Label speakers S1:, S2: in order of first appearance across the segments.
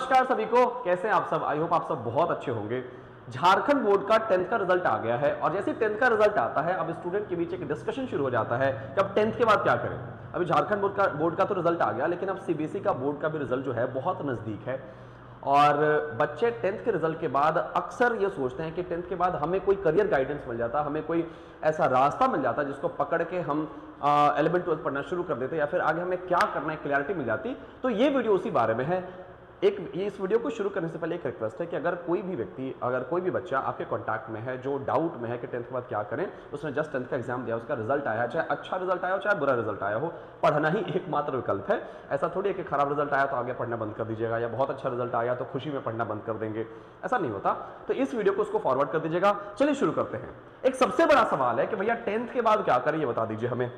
S1: नमस्कार सभी को, कैसे हैं आप सब। आई होप आप सब बहुत अच्छे होंगे। झारखंड बोर्ड का 10th का रिजल्ट आ गया है और जैसे 10th का रिजल्ट आता है अब स्टूडेंट के बीच एक डिस्कशन शुरू हो जाता है कि अब 10th के बाद क्या करें। अभी झारखंड बोर्ड का तो रिजल्ट आ गया, लेकिन अब सीबीएसई का बोर्ड का भी रिजल्ट जो है बहुत नजदीक है और बच्चे 10th के रिजल्ट के बाद अक्सर ये सोचते हैं कि 10th के बाद हमें कोई करियर गाइडेंस मिल जाता, हमें कोई ऐसा रास्ता मिल जाता जिसको पकड़ के हम 11th-12th पढ़ना शुरू कर देते या फिर आगे हमें क्या करना है क्लैरिटी मिल जाती। तो ये वीडियो उसी बारे में है। इस वीडियो को शुरू करने से पहले एक रिक्वेस्ट है कि अगर कोई भी व्यक्ति, अगर कोई भी बच्चा आपके कांटेक्ट में है जो डाउट में है कि 10th के बाद क्या करें, उसने जस्ट 10th का एग्जाम दिया, उसका रिजल्ट आया, चाहे अच्छा रिजल्ट आया हो चाहे बुरा रिजल्ट आया हो, पढ़ना ही एकमात्र विकल्प है। ऐसा थोड़ी है कि खराब रिजल्ट आया तो आगे पढ़ना बंद कर दीजिएगा या बहुत अच्छा रिजल्ट आया तो खुशी में पढ़ना बंद कर देंगे, ऐसा नहीं होता। तो इस वीडियो को उसको फॉरवर्ड कर दीजिएगा। चलिए शुरू करते हैं। एक सबसे बड़ा सवाल है कि भैया 10th के बाद क्या करें, ये बता दीजिए हमें।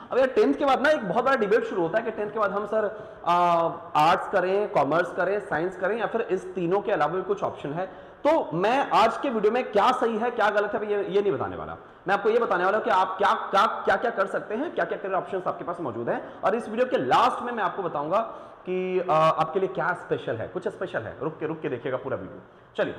S1: अब यार 10th के बाद ना एक बहुत बड़ा डिबेट शुरू होता है कि 10th के बाद हम सर आर्ट्स करें, कॉमर्स करें, साइंस करें या फिर इस तीनों के अलावा भी कुछ ऑप्शन है। तो मैं आज के वीडियो में क्या सही है क्या गलत है ये नहीं बताने वाला। मैं आपको ये बताने वाला हूं कि आप क्या कर सकते हैं, क्या क्या करियर ऑप्शंस आपके पास मौजूद हैं और इस वीडियो के लास्ट में मैं आपको बताऊंगा कि आपके लिए क्या स्पेशल है। कुछ स्पेशल है, रुक के देखिएगा पूरा वीडियो। चलिए,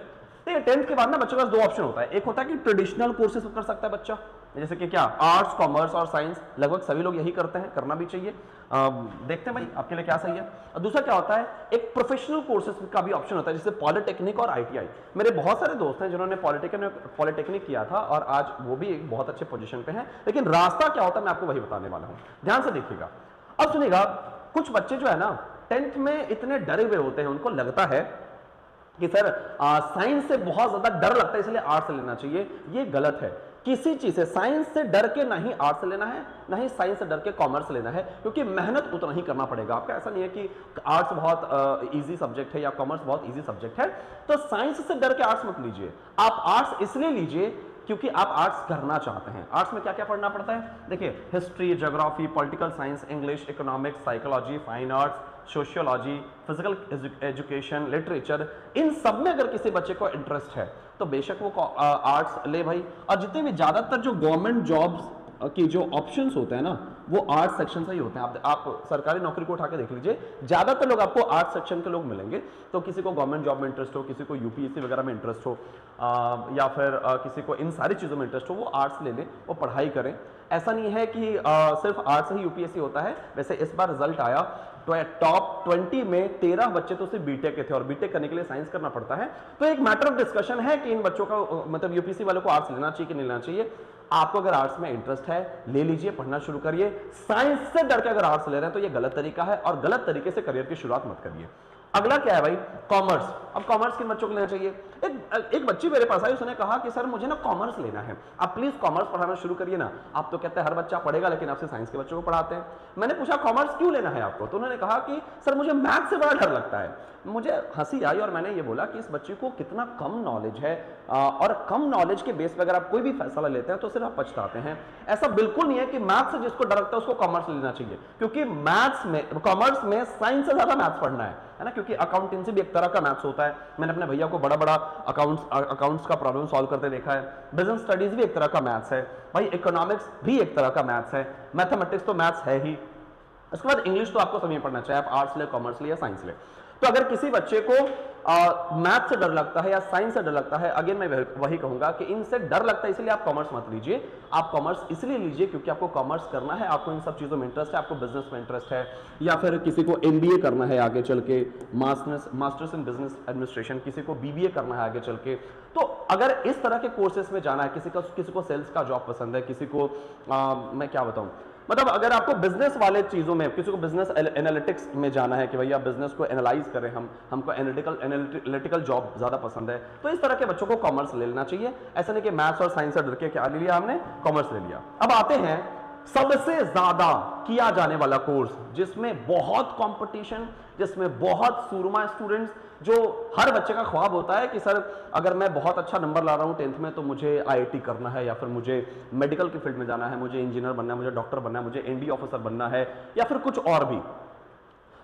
S1: देखिए 10th के बाद ना बच्चों के पास दो ऑप्शन होता है। एक होता है कि ट्रेडिशनल कोर्सेज कर सकता है बच्चा, जैसे कि क्या आर्ट्स, कॉमर्स और साइंस, लगभग सभी लोग यही करते हैं, करना भी चाहिए। देखते हैं भाई आपके लिए क्या सही है। और दूसरा क्या होता है, एक प्रोफेशनल कोर्सेज का भी ऑप्शन होता है, जैसे पॉलिटेक्निक और आईटीआई। मेरे बहुत सारे दोस्त हैं जिन्होंने पॉलिटेक्निक किया था और आज वो भी एक बहुत अच्छे पोजीशन पे हैं, लेकिन रास्ता क्या होता है मैं आपको वही बताने वाला हूं। ध्यान से देखिएगा। अब सुनिएगा, कुछ बच्चे जो है ना 10th में इतने डरे हुए होते हैं, उनको लगता है कि सर साइंस से बहुत ज्यादा डर लगता है इसलिए आर्ट्स लेना चाहिए। ये गलत है। किसी चीज से, साइंस से डर के ना ही आर्ट्स लेना है, ना ही साइंस से डर के कॉमर्स लेना है, क्योंकि मेहनत उतना ही करना पड़ेगा आपका। ऐसा नहीं है कि आर्ट्स बहुत इजी सब्जेक्ट है या कॉमर्स बहुत इजी सब्जेक्ट है तो साइंस से डर के आर्ट्स मत लीजिए। आप आर्ट्स इसलिए लीजिए क्योंकि आप आर्ट्स करना चाहते हैं। आर्ट्स में क्या क्या पढ़ना पड़ता है, देखिए history, geography, political science, English, economics, psychology, fine arts, sociology, physical education, literature, इन सब में अगर किसी बच्चे को इंटरेस्ट है तो बेशक वो आर्ट्स ले भाई। और जितने भी ज्यादातर जो गवर्नमेंट जॉब्स की जो ऑप्शंस होते हैं ना वो आर्ट्स सेक्शन से ही होते हैं। आप सरकारी नौकरी को उठा के देख लीजिए, ज्यादातर लोग आपको आर्ट्स सेक्शन के लोग मिलेंगे। तो किसी को गवर्नमेंट जॉब में इंटरेस्ट हो, किसी को यूपीएससी वगैरह में इंटरेस्ट हो या फिर किसी को इन सारी चीजों में इंटरेस्ट हो, वो आर्ट्स ले लें, वो पढ़ाई करें। ऐसा नहीं है कि सिर्फ आर्ट्स ही यूपीएससी होता है। वैसे इस बार रिजल्ट आया तो टॉप 20 में 13 बच्चे तो सिर्फ बीटेक के थे और बीटेक करने के लिए साइंस करना पड़ता है। तो एक मैटर ऑफ डिस्कशन है कि इन बच्चों का मतलब यूपीएससी वालों को आर्ट्स लेना चाहिए कि नहीं लेना चाहिए। आपको अगर आर्ट्स में इंटरेस्ट है ले लीजिए, पढ़ना शुरू करिए। साइंस से डर के अगर आर्ट्स ले रहे हैं तो ये गलत तरीका है और गलत तरीके से करियर की शुरुआत मत करिए। अगला क्या है भाई, कॉमर्स। अब कॉमर्स किन बच्चों को लेना चाहिए। एक बच्ची मेरे पास आई, उसने कहा कि सर मुझे ना कॉमर्स लेना है, आप प्लीज कॉमर्स पढ़ाना शुरू करिए ना। आप तो कहते हैं हर बच्चा पढ़ेगा लेकिन आपसे साइंस के बच्चों को पढ़ाते हैं। मैंने पूछा कॉमर्स क्यों लेना है आपको, तो उन्होंने कहा कि सर मुझे मैथ से बड़ा डर लगता है। मुझे हंसी आई और मैंने ये बोला कि इस बच्चे को कितना कम नॉलेज है और कम नॉलेज के बेस पर अगर आप कोई भी फैसला लेते हैं तो सिर्फ आप पछताते हैं। ऐसा बिल्कुल नहीं है कि मैथ से जिसको डर लगता है उसको कॉमर्स लेना चाहिए, क्योंकि मैथ्स में, कॉमर्स में साइंस से ज्यादा मैथ्स पढ़ना है ना, क्योंकि अकाउंटेंसी भी एक तरह का मैथ्स होता है। मैंने अपने भैया को बड़ा बड़ा अकाउंट्स का प्रॉब्लम सॉल्व करते देखा है। बिजनेस स्टडीज भी एक तरह का मैथ्स है भाई, इकोनॉमिक्स भी एक तरह का मैथ्स है, मैथमेटिक्स तो मैथ्स है ही। उसके बाद इंग्लिश तो आपको सभी पढ़ना चाहिए, आप आर्ट्स ले, कॉमर्स ले या साइंस ले। तो अगर किसी बच्चे को मैथ से डर लगता है या साइंस से डर लगता है, अगेन मैं वही कहूंगा कि इनसे डर लगता है इसलिए आप कॉमर्स मत लीजिए। आप कॉमर्स इसलिए लीजिए क्योंकि आपको कॉमर्स करना है, आपको इन सब चीजों में इंटरेस्ट है, आपको बिजनेस में इंटरेस्ट है या फिर किसी को एमबीए करना है आगे चल के, मास्टर्स इन बिजनेस एडमिनिस्ट्रेशन, किसी को बीबीए करना है आगे चल के। तो अगर इस तरह के कोर्सेज में जाना है, किसी को सेल्स का जॉब पसंद है, किसी को मैं क्या बताऊं, मतलब अगर आपको बिजनेस वाले चीजों में, किसी को बिजनेस एनालिटिक्स में जाना है कि भैया बिजनेस को एनालाइज करें, हमको एनालिटिकल जॉब ज्यादा पसंद है, तो इस तरह के बच्चों को कॉमर्स ले लेना चाहिए। ऐसा नहीं कि मैथ्स और साइंस से डर के क्या ले लिया हमने, कॉमर्स ले लिया। अब आते हैं सबसे ज्यादा किया जाने वाला कोर्स जिसमें बहुत कंपटीशन, जिसमें बहुत सूरमा स्टूडेंट्स, जो हर बच्चे का ख्वाब होता है कि सर अगर मैं बहुत अच्छा नंबर ला रहा हूं 10th में तो मुझे आईआईटी करना है या फिर मुझे मेडिकल की फील्ड में जाना है, मुझे इंजीनियर बनना है, मुझे डॉक्टर बनना है, मुझे एनडी ऑफिसर बनना है या फिर कुछ और भी।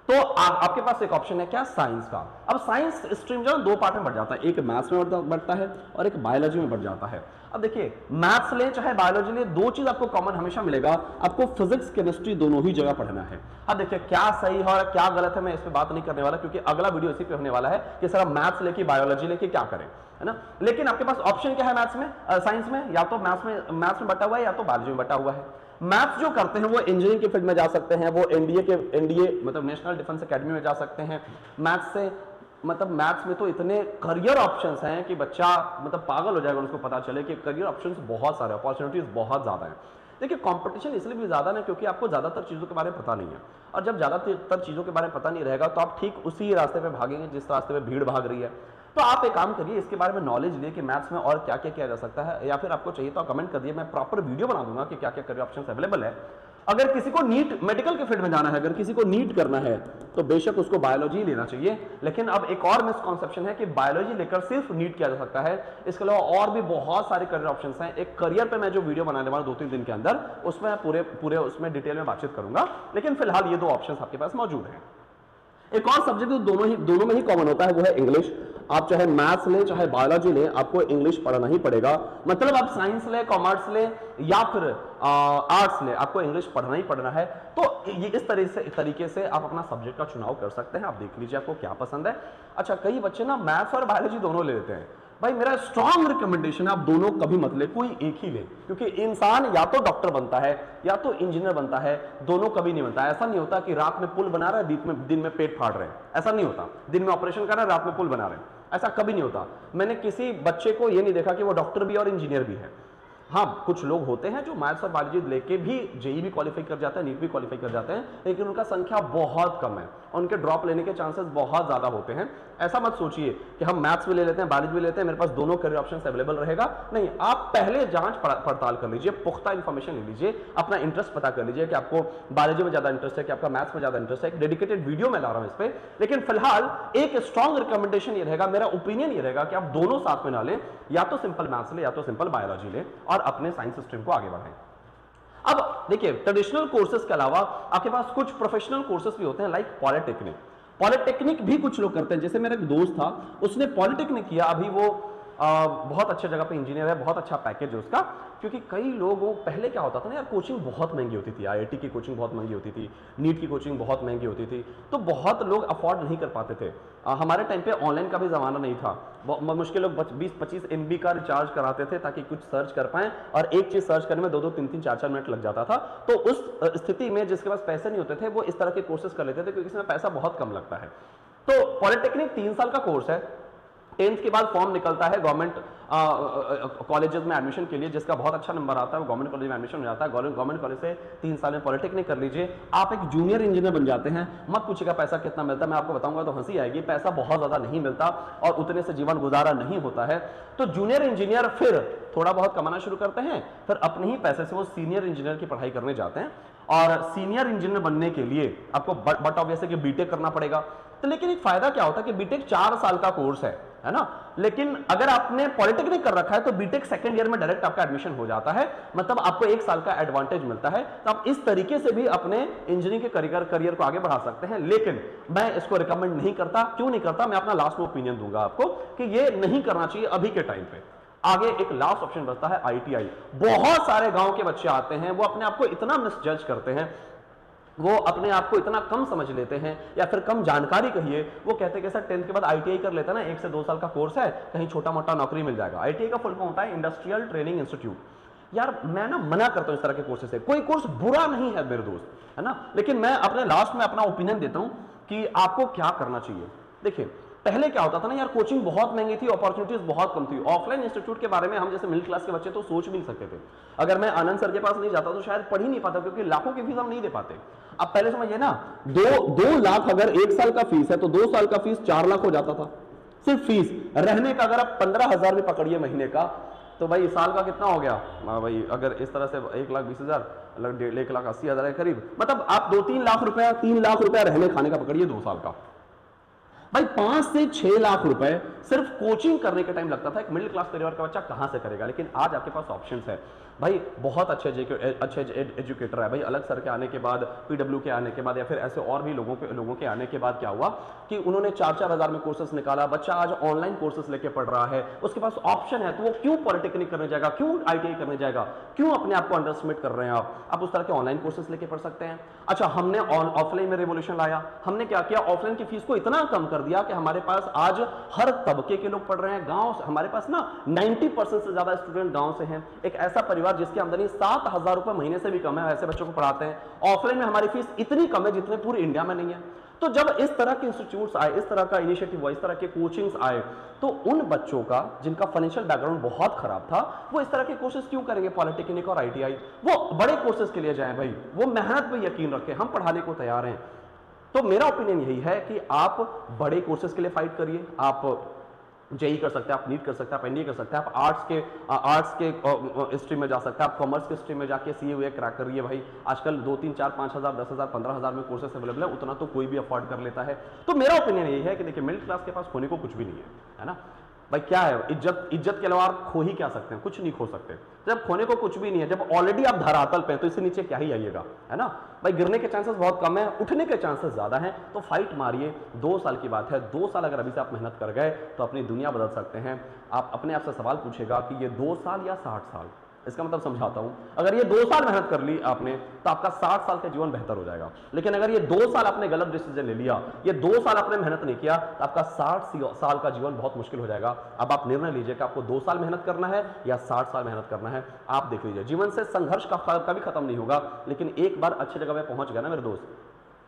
S1: तो आपके पास एक ऑप्शन है क्या, साइंस का। अब साइंस स्ट्रीम जो है दो पार्ट में बढ़ जाता है, एक मैथ्स में बढ़ता है और एक बायोलॉजी में बढ़ जाता है। अब देखिए मैथ्स ले चाहे बायोलॉजी ले, दो चीज आपको कॉमन हमेशा मिलेगा, आपको फिजिक्स केमिस्ट्री दोनों ही जगह पढ़ना है। अब देखिए क्या सही है और क्या गलत है मैं इस पे बात नहीं करने वाला, क्योंकि अगला वीडियो इसी पे होने वाला है कि सर मैथ्स लेके बायोलॉजी लेके क्या करें, है ना। लेकिन आपके पास ऑप्शन क्या है मैथ्स में, साइंस में, या तो मैथ्स में बटा हुआ है या तो बायोलॉजी में बटा हुआ है। मैथ्स जो करते हैं वो इंजीनियरिंग के फील्ड में जा सकते हैं, वो एनडीए मतलब नेशनल डिफेंस एकेडमी में जा सकते हैं। मैथ्स से मतलब मैथ्स में तो इतने करियर ऑप्शंस हैं कि बच्चा मतलब पागल हो जाएगा उसको पता चले कि करियर ऑप्शंस बहुत सारे, अपॉर्चुनिटीज बहुत ज्यादा है। देखिए कंपटीशन इसलिए भी ज्यादा है क्योंकि आपको ज्यादातर चीजों के बारे में पता नहीं है, और जब ज्यादातर चीजों के बारे में पता नहीं रहेगा तो आप ठीक उसी रास्ते पे भागेंगे जिस रास्ते पे भीड़ भाग रही है। तो आप एक काम करिए, इसके बारे में नॉलेज लिए कि मैथ्स में और क्या क्या किया जा सकता है, या फिर आपको चाहिए तो कमेंट कर दिए, मैं प्रॉपर वीडियो बना दूंगा कि क्या क्या करियर ऑप्शंस अवेलेबल है। अगर किसी को नीट मेडिकल के फील्ड में जाना है, अगर किसी को नीट करना है तो बेशक उसको बायोलॉजी लेना चाहिए। लेकिन अब एक और मिसकॉन्सेप्शन है कि बायोलॉजी लेकर सिर्फ नीट किया जा सकता है, इसके अलावा और भी बहुत सारे करियर ऑप्शंस हैं। एक करियर पे मैं जो वीडियो बनाने वाला 2-3 दिन के अंदर, उसमें पूरे उसमें डिटेल में बातचीत करूंगा। लेकिन फिलहाल ये दो ऑप्शंस आपके पास मौजूद हैं। एक और सब्जेक्ट दोनों में ही कॉमन होता है, वो है इंग्लिश। आप चाहे मैथ्स ले चाहे बायोलॉजी ले, आपको इंग्लिश पढ़ना ही पड़ेगा। मतलब आप साइंस ले, कॉमर्स ले या फिर आर्ट्स ले, आपको इंग्लिश पढ़ना ही पढ़ना है। तो ये इस तरीके से आप अपना सब्जेक्ट का चुनाव कर सकते हैं। आप देख लीजिए आपको क्या पसंद है। अच्छा, कई बच्चे ना मैथ्स और बायोलॉजी दोनों ले लेते हैं। भाई मेरा स्ट्रॉन्ग रिकमेंडेशन है आप दोनों कभी मत ले, कोई एक ही ले, क्योंकि इंसान या तो डॉक्टर बनता है या तो इंजीनियर बनता है, दोनों कभी नहीं बनता। ऐसा नहीं होता कि रात में पुल बना रहा है दिन में पेट फाड़ रहे हैं, ऐसा नहीं होता। दिन में ऑपरेशन कर रहा है, रात में पुल बना रहे हैं, ऐसा कभी नहीं होता। मैंने किसी बच्चे को ये नहीं देखा कि वो डॉक्टर भी और इंजीनियर भी है। हाँ, कुछ लोग होते हैं जो मैथ्स और बायोलॉजी लेके भी जेई भी क्वालिफाई कर जाते हैं, नीट भी क्वालिफाई कर जाते हैं, लेकिन उनका संख्या बहुत कम है और उनके ड्रॉप लेने के चांसेस बहुत ज्यादा होते हैं। ऐसा मत सोचिए कि हम मैथ्स भी ले लेते हैं, बायोलॉजी भी लेते हैं, मेरे पास दोनों करियर ऑप्शंस अवेलेबल रहेगा। नहीं, आप पहले जांच पड़ताल कर लीजिए, पुख्ता इंफॉर्मेशन ले लीजिए, अपना इंटरेस्ट पता कर लीजिए कि आपको बायोलॉजी में ज्यादा इंटरेस्ट है कि आपका मैथ्स में ज्यादा इंटरेस्ट है। एक डेडिकेटेड वीडियो में ला रहा हूं इस पे। लेकिन फिलहाल एक स्ट्रॉन्ग रिकमेंडेशन ये रहेगा, मेरा ओपिनियन ये रहेगा कि आप दोनों साथ में ना ले, या तो सिंपल मैथ्स ले या तो सिंपल बायोलॉजी ले और अपने साइंस स्ट्रीम को आगे बढ़ाएं। अब देखिए ट्रेडिशनल कोर्सेज के अलावा आपके पास कुछ प्रोफेशनल कोर्सेज भी होते हैं, लाइक पॉलिटेक्निक भी कुछ लोग करते हैं। जैसे मेरा एक दोस्त था, उसने पॉलिटेक्निक किया, अभी वो बहुत अच्छे जगह पे इंजीनियर है, बहुत अच्छा पैकेज है उसका। क्योंकि कई लोगों पहले क्या होता था ना यार, कोचिंग बहुत महंगी होती थी, आईआईटी की कोचिंग बहुत महंगी होती थी, नीट की कोचिंग बहुत महंगी होती थी, तो बहुत लोग अफोर्ड नहीं कर पाते थे। हमारे टाइम पे ऑनलाइन का भी जमाना नहीं था, मुश्किल लोग 20-25 MB का रिचार्ज कराते थे ताकि कुछ सर्च कर पाएं, और एक चीज सर्च करने में 2-2, 3-3, 4-4 मिनट लग जाता था। तो उस स्थिति में जिसके पास पैसे नहीं होते थे वो इस तरह के कोर्सेज कर लेते थे, क्योंकि इसमें पैसा बहुत कम लगता है। तो पॉलिटेक्निक 3 साल का कोर्स है। 10th के बाद फॉर्म निकलता है गवर्नमेंट कॉलेजेस में एडमिशन के लिए, जिसका बहुत अच्छा नंबर आता है वो गवर्नमेंट कॉलेज में एडमिशन हो जाता है। गवर्नमेंट कॉलेज से 3 साल में पॉलिटेक्निक कर लीजिए, आप एक जूनियर इंजीनियर बन जाते हैं। मत पूछिएगा पैसा कितना मिलता है, मैं आपको बताऊंगा तो हंसी आएगी। पैसा बहुत ज्यादा नहीं मिलता और उतने से जीवन गुजारा नहीं होता है। तो जूनियर इंजीनियर फिर थोड़ा बहुत कमाना शुरू करते हैं, फिर अपने ही पैसे से वो सीनियर इंजीनियर की पढ़ाई करने जाते हैं। और सीनियर इंजीनियर बनने के लिए आपको बट ऑब्वियस है कि बीटेक करना पड़ेगा। तो लेकिन एक फायदा क्या होता है कि बीटेक 4 साल का कोर्स है ना। लेकिन अगर आपने पॉलिटेक्निक कर रखा है तो बीटेक सेकंड ईयर में डायरेक्ट आपका एडमिशन हो जाता है, मतलब आपको 1 साल का एडवांटेज मिलता है। तो आप इस तरीके से भी अपने इंजीनियरिंग के करियर को आगे बढ़ा सकते हैं। लेकिन मैं इसको रिकमेंड नहीं करता। क्यों नहीं करता, मैं अपना लास्ट में ओपिनियन दूंगा आपको कि ये नहीं करना चाहिए अभी के टाइम पे। आगे एक लास्ट ऑप्शन बचता है ITI। बहुत सारे गांव के बच्चे आते हैं, वो अपने आप को इतना मिसजज करते हैं, वो अपने आप को इतना कम समझ लेते हैं या फिर कम जानकारी कहिए। वो कहते हैं कि सर 10th के बाद ITI कर लेता ना, 1 से 2 साल का कोर्स है, कहीं छोटा मोटा नौकरी मिल जाएगा। ITI का फुल फॉर्म होता है इंडस्ट्रियल ट्रेनिंग इंस्टीट्यूट। यार मैं ना मना करता हूं इस तरह के कोर्सेज से। कोई कोर्स बुरा नहीं है मेरे दोस्त, है ना, लेकिन मैं अपने लास्ट में अपना ओपिनियन देता हूं कि आपको क्या करना चाहिए। देखिए पहले क्या होता था ना यार, कोचिंग बहुत महंगी थी, अपॉर्चुनिटीज बहुत कम थी। ऑफलाइन इंस्टीट्यूट के बारे में हम जैसे मिडिल क्लास के बच्चे तो सोच भी नहीं सकते थे। अगर मैं आनंद सर के पास नहीं जाता तो शायद पढ़ ही नहीं पाता, क्योंकि लाखों की फीस हम नहीं दे पाते। अब पहले समझिए ना, 2 लाख अगर 1 साल का फीस है तो 2 साल का फीस 4 लाख हो जाता था सिर्फ फीस। रहने का अगर आप 15,000 भी पकड़िए महीने का, तो भाई साल का कितना हो गया भाई, अगर इस तरह से 1,20,000 1,80,000 के करीब, मतलब आप 2-3 लाख रुपया 3 लाख रुपया रहने खाने का पकड़िए 2 साल का। भाई 5 से 6 लाख रुपए सिर्फ कोचिंग करने के टाइम लगता था एक मिडिल क्लास परिवार का बच्चा कहां से करेगा, लेकिन आज आपके पास ऑप्शंस है भाई। बहुत अच्छे एजुकेटर है भाई, अलग सर के आने के बाद, पीडब्ल्यू के आने के बाद, या फिर ऐसे और भी लोगों के आने के बाद क्या हुआ कि उन्होंने 4-4 हज़ार में कोर्सेस निकाला। बच्चा आज ऑनलाइन कोर्सेस लेके पढ़ रहा है, उसके पास ऑप्शन है, तो वो क्यों पॉलिटेक्निक करने जाएगा, क्यों ITI करने जाएगा, क्यों अपने आप को अंडर एस्टिमेट कर रहे हैं आप उस तरह के ऑनलाइन कोर्सेस लेके पढ़ सकते हैं। अच्छा, हमने ऑफलाइन में रेवोल्यूशन लाया, हमने क्या किया, ऑफलाइन की फीस को इतना कम कर दिया कि हमारे पास आज हर तबके के लोग पढ़ रहे हैं। गांव से हमारे पास ना 90% से ज्यादा स्टूडेंट गांव से हैं। एक ऐसा परिवार जिसकी आमदनी 7,000 रुपए महीने से भी कम है, ऐसे बच्चों को पढ़ाते हैं। ऑफलाइन में हमारी फीस इतनी कम है जितने पूरे इंडिया में नहीं है। तो जब इस तरह के इंस्टीट्यूट्स आए, इस तरह का इनिशिएटिव हुआ, इस तरह के कोचिंग्स आए, तो उन बच्चों का जिनका फाइनेंशियल बैकग्राउंड बहुत खराब था, वो इस तरह के कोर्सेज क्यों करेंगे, पॉलिटेक्निक और ITI। वो बड़े कोर्सेज के लिए जाएं भाई, वो मेहनत पे यकीन रखें, हम पढ़ाने को तैयार हैं। तो मेरा ओपिनियन यही है कि आप बड़े कोर्सेज के लिए फाइट करिए। आप JEE कर सकते हैं, आप नीट कर सकते हैं, आप NDA कर सकते हैं, आप आर्ट्स के स्ट्रीम में जा सकते हैं, आप कॉमर्स के स्ट्रीम में जाके CA क्रैक करिए भाई। आजकल 2, 3, 4, 5 हज़ार, 10 हज़ार, 15 हज़ार में कोर्सेस अवेलेबल है, उतना तो कोई भी अफोर्ड कर लेता है। तो मेरा ओपिनियन यही है कि देखिए, मिडिल क्लास के पास खोने को कुछ भी नहीं है ना भाई। क्या है, इज्जत के अलावा आप खो ही क्या सकते हैं, कुछ नहीं खो सकते। जब खोने को कुछ भी नहीं है, जब ऑलरेडी आप धरातल पे हैं, तो इससे नीचे क्या ही आइएगा, है ना भाई। गिरने के चांसेस बहुत कम है, उठने के चांसेस ज्यादा हैं। तो फाइट मारिए, 2 साल की बात है, 2 साल अगर अभी से आप मेहनत कर गए तो अपनी दुनिया बदल सकते हैं। आप अपने आप से सवाल पूछेगा कि ये 2 साल या 60 साल, इसका मतलब समझाता हूं, अगर ये 2 साल मेहनत कर ली आपने तो आपका 60 साल का जीवन बेहतर हो जाएगा। लेकिन अगर ये 2 साल आपने गलत डिसीजन ले लिया, ये 2 साल आपने मेहनत नहीं किया, तो आपका 60 साल का जीवन बहुत मुश्किल हो जाएगा। अब आप निर्णय लीजिए कि आपको 2 साल मेहनत करना है या 60 साल मेहनत करना है। आप देख लीजिए, जीवन से संघर्ष का कभी खत्म नहीं होगा, लेकिन एक बार अच्छी जगह पे पहुंच गया ना मेरे दोस्त,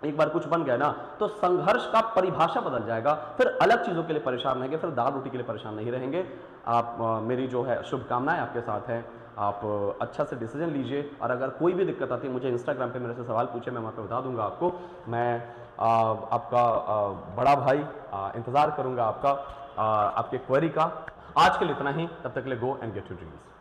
S1: एक बार कुछ बन गया ना, तो संघर्ष का परिभाषा बदल जाएगा। फिर अलग चीजों के लिए परेशान रहेंगे, फिर दाल रोटी के लिए परेशान नहीं रहेंगे आप। मेरी जो है शुभकामनाएं आपके साथ हैं, आप अच्छा से डिसीजन लीजिए। और अगर कोई भी दिक्कत आती है, मुझे इंस्टाग्राम पे मेरे से सवाल पूछे, मैं वहाँ पे बता दूंगा आपको। मैं आपका बड़ा भाई इंतज़ार करूँगा आपका आपके क्वेरी का। आज के लिए इतना ही, तब तक के लिए go and get your dreams.